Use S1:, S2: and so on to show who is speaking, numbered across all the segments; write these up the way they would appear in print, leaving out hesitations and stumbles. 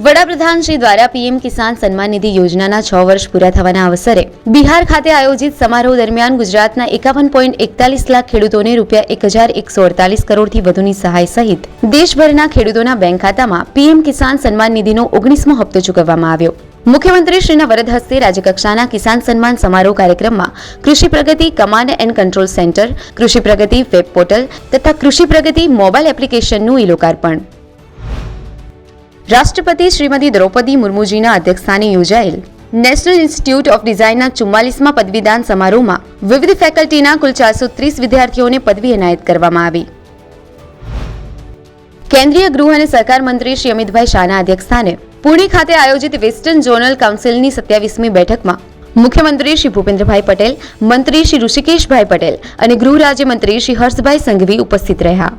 S1: વડાપ્રધાન શ્રી દ્વારા પીએમ કિસાન સન્માન નિધિ યોજનાના 6 વર્ષ પૂરા થવાના અવસરે બિહાર ખાતે આયોજિત સમારોહ દરમિયાન ગુજરાતના 51.41 લાખ ખેડૂતોને ₹1148 કરોડથી વધુની સહાય સહિત દેશભરના ખેડૂતોના બેંક ખાતામાં પીએમ કિસાન સન્માન નિધિનો 19મો હપ્તો ચૂકવવામાં આવ્યો। મુખ્યમંત્રી શ્રીના વરદ હસ્તે રાજ્યકક્ષાના કિસાન સન્માન સમારોહ કાર્યક્રમમાં કૃષિ પ્રગતિ કમાન્ડ એન્ડ કંટ્રોલ સેન્ટર, કૃષિ પ્રગતિ વેબ પોર્ટલ તથા કૃષિ પ્રગતિ મોબાઈલ એપ્લિકેશનનું ઈ-લોકાર્પણ। રાષ્ટ્રપતિ શ્રીમતી દ્રૌપદી મુર્મુજીના અધ્યક્ષસ્થાને યોજાયેલ નેશનલ ઇન્સ્ટિટ્યૂટ ઓફ ડિઝાઇનના 44મા પદવીદાન સમારોહમાં વિવિધ ફેકલ્ટીના કુલ 430 વિદ્યાર્થીઓને પદવી એનાયત કરવામાં આવી। કેન્દ્રીય ગૃહ અને સહકાર મંત્રી શ્રી અમિતભાઈ શાહના અધ્યક્ષસ્થાને પુણે ખાતે આયોજિત વેસ્ટર્ન ઝોનલ કાઉન્સિલની 27મી બેઠકમાં મુખ્યમંત્રી શ્રી ભૂપેન્દ્રભાઈ પટેલ, મંત્રી શ્રી ઋષિકેશભાઈ પટેલ અને ગૃહ રાજ્યમંત્રી શ્રી હર્ષભાઈ સંઘવી ઉપસ્થિત રહ્યા।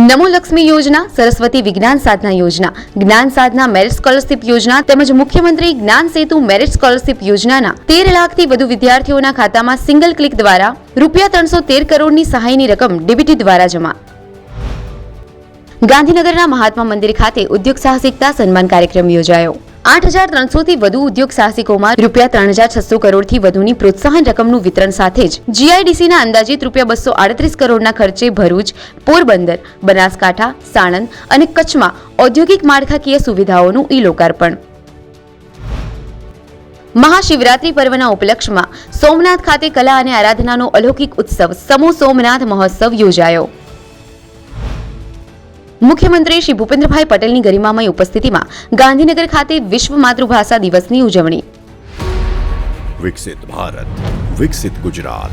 S1: નમો લક્ષ્મી યોજના, સરસ્વતી વિજ્ઞાન સાધના યોજના, જ્ઞાન સાધના મેરિટ સ્કોલરશીપ યોજના તેમજ મુખ્યમંત્રી જ્ઞાન સેતુ મેરિટ સ્કોલરશીપ યોજનાના 13 લાખથી વધુ વિદ્યાર્થીઓના ખાતામાં સિંગલ ક્લિક દ્વારા ₹313 કરોડની સહાયની રકમ ડીબીટી દ્વારા જમા। ગાંધીનગરના મહાત્મા મંદિર ખાતે ઉદ્યોગ સાહસિકતા સન્માન કાર્યક્રમ યોજાયો। 8,300થી વધુ ઉદ્યોગ સાહસિકોમાં ₹3,600 કરોડથી વધુની પ્રોત્સાહન રકમનું વિતરણ સાથે જ જીઆઈડીસીના અંદાજિત ₹238 કરોડના ખર્ચે ભરૂચ, પોરબંદર, બનાસકાંઠા, સાણંદ અને કચ્છમાં ઔદ્યોગિક માળખાકીય સુવિધાઓનું ઈ-લોકાર્પણ। મહાશિવરાત્રી પર્વના ઉપલક્ષમાં સોમનાથ ખાતે કલા અને આરાધનાનો અલૌકિક ઉત્સવ સમૂહ સોમનાથ મહોત્સવ યોજાયો। મુખ્યમંત્રી શ્રી ભૂપેન્દ્રભાઈ પટેલની ગરિમામય ઉપસ્થિતિમાં ગાંધીનગર ખાતે વિશ્વ માતૃભાષા દિવસની ઉજવણી।
S2: વિકસિત ભારત, વિકસિત ગુજરાત।